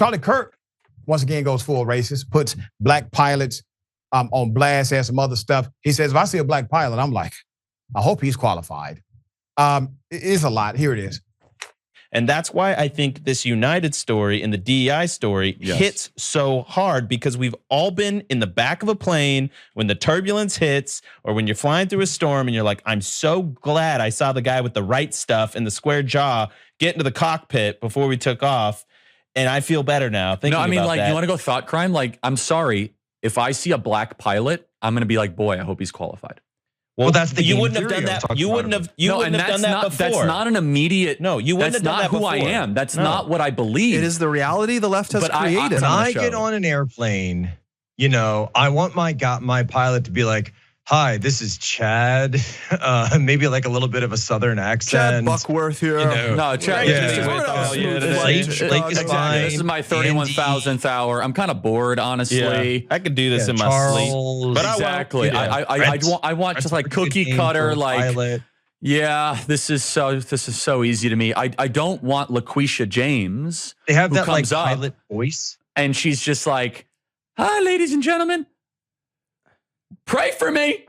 Charlie Kirk, once again, goes full racist, puts black pilots on blast, and some other stuff. He says, if I see a black pilot, I'm like, I hope he's qualified. It is a lot. Here it is. And that's why I think this United story and the DEI story hits so hard, because we've all been in the back of a plane when the turbulence hits, or when you're flying through a storm and you're like, I'm so glad I saw the guy with the right stuff and the square jaw get into the cockpit before we took off. And I feel better now thinking about that. No, I mean, like, you want to go thought crime? Like, I'm sorry, if I see a black pilot, I'm going to be like, boy, I hope he's qualified. Well, that's the you wouldn't have done that. You wouldn't have. You wouldn't have done that before. That's not an immediate. No, you wouldn't have done that before. That's not who I am. That's not what I believe. It is the reality the left has created. When I get on an airplane, I want my pilot to be like, "Hi, this is Chad." Maybe like a little bit of a Southern accent. Chad Buckworth here. No, Chad. This is my 31,000th hour. I'm kind of bored, honestly. Yeah, I could do this in my sleep. But exactly. I want just like cookie cutter, like pilot. Yeah, this is so easy to me. I don't want LaQuisha James. They have that like pilot voice, and she's just like, "Hi, ladies and gentlemen. Pray for me."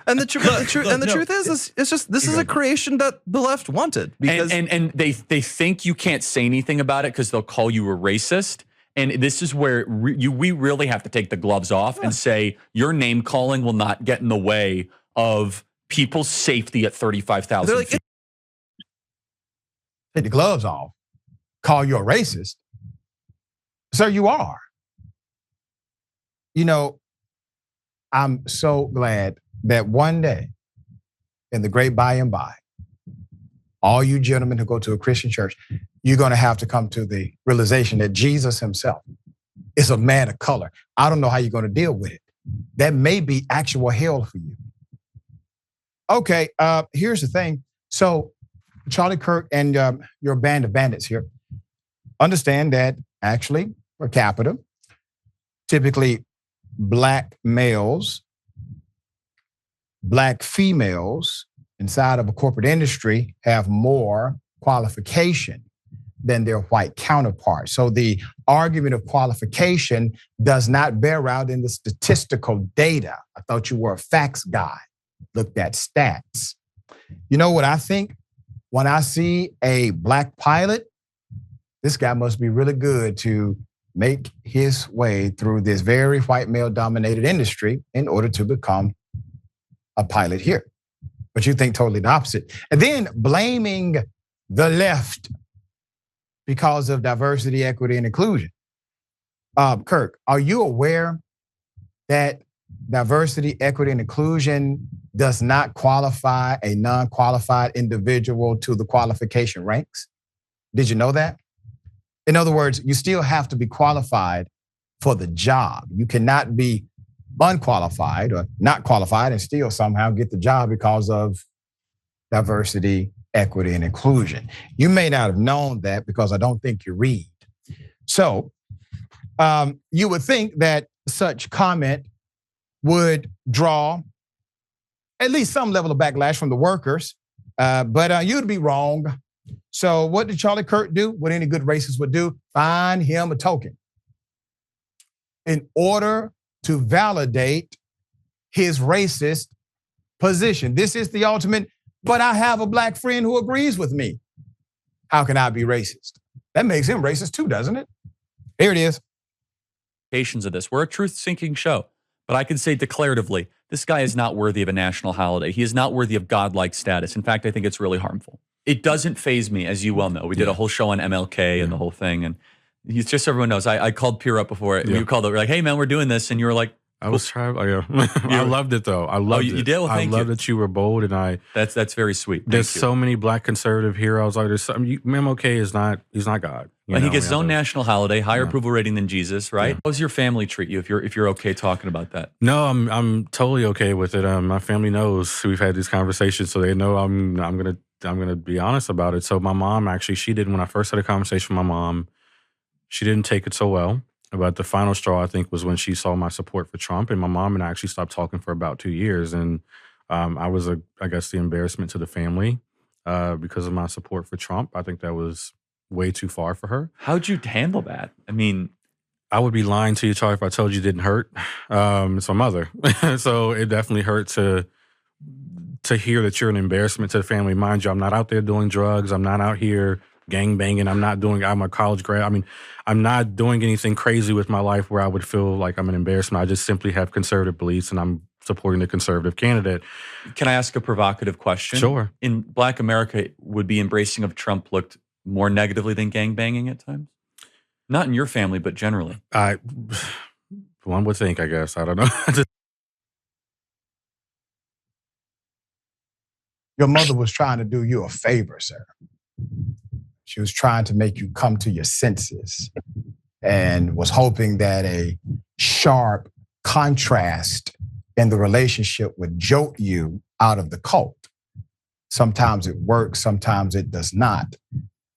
And the truth is it's just this is a creation that the left wanted, because and they think you can't say anything about it because they'll call you a racist. And this is where we really have to take the gloves off and say your name calling will not get in the way of people's safety at 35,000 feet. Take the gloves off. Call you a racist. Sir, you are. I'm so glad that one day, in the great by and by, all you gentlemen who go to a Christian church, you're going to have to come to the realization that Jesus himself is a man of color. I don't know how you're going to deal with it. That may be actual hell for you. Okay, here's the thing. So Charlie Kirk and your band of bandits here understand that actually, per capita, typically black males, black females inside of a corporate industry have more qualification than their white counterparts. So the argument of qualification does not bear out in the statistical data. I thought you were a facts guy. Looked at stats. You know what I think? When I see a black pilot, this guy must be really good to make his way through this very white male-dominated industry in order to become a pilot here. But you think totally the opposite. And then blaming the left because of diversity, equity, and inclusion. Kirk, are you aware that diversity, equity, and inclusion does not qualify a non-qualified individual to the qualification ranks? Did you know that? In other words, you still have to be qualified for the job. You cannot be unqualified or not qualified and still somehow get the job because of diversity, equity, and inclusion. You may not have known that because I don't think you read. So you would think that such comment would draw at least some level of backlash from the workers, but you'd be wrong. So what did Charlie Kirk do? What any good racist would do? Find him a token in order to validate his racist position. This is the ultimate, but I have a black friend who agrees with me. How can I be racist? That makes him racist too, doesn't it? Here it is. Of this. We're a truth-seeking show, but I can say declaratively, this guy is not worthy of a national holiday. He is not worthy of godlike status. In fact, I think it's really harmful. It doesn't faze me, as you well know. We did a whole show on MLK and the whole thing, and it's just so everyone knows. I called Pierre up before it. We called it. We're like, "Hey man, we're doing this," and you were like, "I was trying." I loved it though. I loved it. You did. Well, thank you. I love that you were bold, and That's very sweet. There's so many black conservative heroes. Like there's MLK is not. He's not God. He gets his own national holiday, higher approval rating than Jesus, right? Yeah. How does your family treat you if you're okay talking about that? No, I'm totally okay with it. My family knows we've had these conversations, so they know I'm gonna be honest about it. So my mom actually, she didn't. When I first had a conversation with my mom, she didn't take it so well. But the final straw, I think, was when she saw my support for Trump, and my mom and I actually stopped talking for about 2 years. And I was, I guess, the embarrassment to the family because of my support for Trump. I think that was way too far for her. How'd you handle that? I mean, I would be lying to you, Charlie, if I told you it didn't hurt. It's my mother. So it definitely hurt to hear that you're an embarrassment to the family. Mind you, I'm not out there doing drugs. I'm not out here gang banging. I'm a college grad. I mean, I'm not doing anything crazy with my life where I would feel like I'm an embarrassment. I just simply have conservative beliefs and I'm supporting the conservative candidate. Can I ask a provocative question? Sure. In Black America, would be embracing of Trump looked more negatively than gang banging at times? Not in your family, but generally. One would think, I guess. I don't know. Your mother was trying to do you a favor, sir. She was trying to make you come to your senses and was hoping that a sharp contrast in the relationship would jolt you out of the cult. Sometimes it works, sometimes it does not.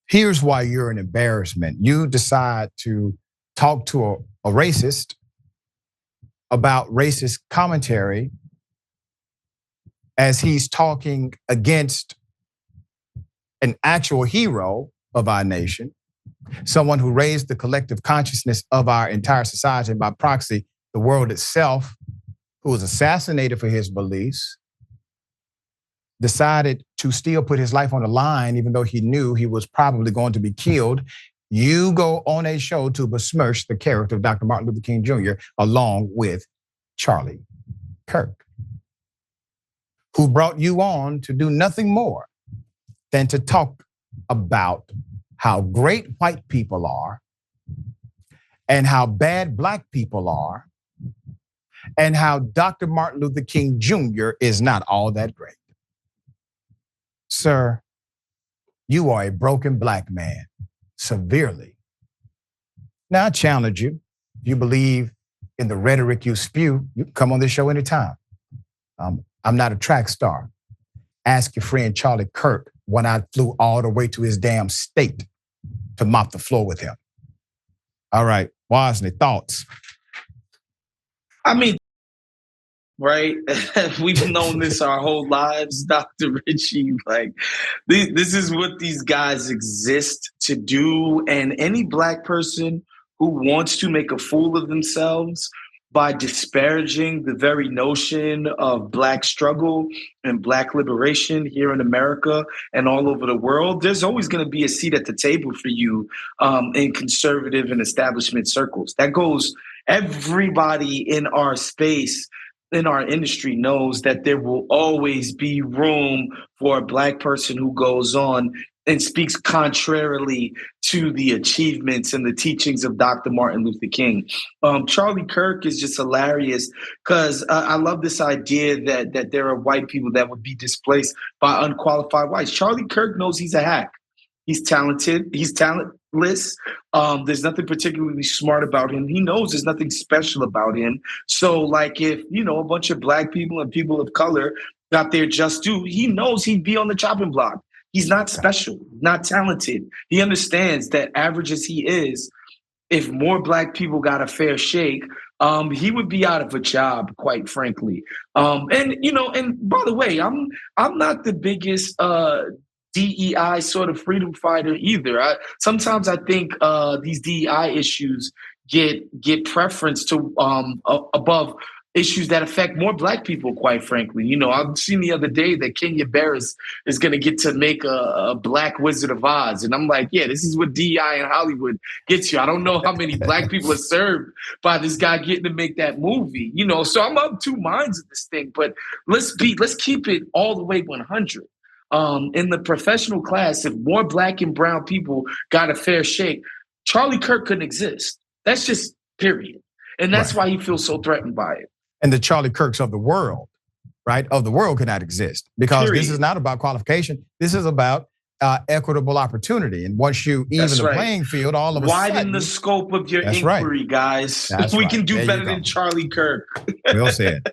Here's why you're an embarrassment. You decide to talk to a racist about racist commentary as he's talking against an actual hero of our nation, someone who raised the collective consciousness of our entire society and by proxy, the world itself, who was assassinated for his beliefs, decided to still put his life on the line, even though he knew he was probably going to be killed. You go on a show to besmirch the character of Dr. Martin Luther King Jr. along with Charlie Kirk, who brought you on to do nothing more than to talk about how great white people are and how bad Black people are and how Dr. Martin Luther King Jr. is not all that great. Sir, you are a broken Black man, severely. Now I challenge you. If you believe in the rhetoric you spew, you can come on this show anytime. I'm not a track star. Ask your friend Charlie Kirk when I flew all the way to his damn state to mop the floor with him. All right, Wozni, thoughts? I mean, right? We've known this our whole lives, Dr. Richey. Like, this is what these guys exist to do. And any Black person who wants to make a fool of themselves by disparaging the very notion of Black struggle and Black liberation here in America and all over the world, there's always going to be a seat at the table for you in conservative and establishment circles. That goes, everybody in our space, in our industry knows that there will always be room for a Black person who goes on and speaks contrarily to the achievements and the teachings of Dr. Martin Luther King. Charlie Kirk is just hilarious because I love this idea that there are white people that would be displaced by unqualified whites. Charlie Kirk knows he's a hack. He's talented. He's talentless. There's nothing particularly smart about him. He knows there's nothing special about him. So like if, a bunch of Black people and people of color got their just due, he knows he'd be on the chopping block. He's not special, not talented. He understands that average as he is, if more Black people got a fair shake, he would be out of a job, quite frankly. And by the way, I'm not the biggest DEI sort of freedom fighter either. Sometimes I think these DEI issues get preference to above issues that affect more Black people, quite frankly. I've seen the other day that Kenya Barris is going to get to make a Black Wizard of Oz. And I'm like, yeah, this is what DEI in Hollywood gets you. I don't know how many Black people are served by this guy getting to make that movie, so I'm of two minds of this thing, but let's keep it all the way 100. In the professional class, if more Black and brown people got a fair shake, Charlie Kirk couldn't exist. That's just period. And that's why he feels so threatened by it. And the Charlie Kirks of the world, right, of the world cannot exist because This is not about qualification. This is about equitable opportunity. And once you even the playing field, all of a sudden. Widen the scope of your inquiry, guys. We can do better than Charlie Kirk. Well said.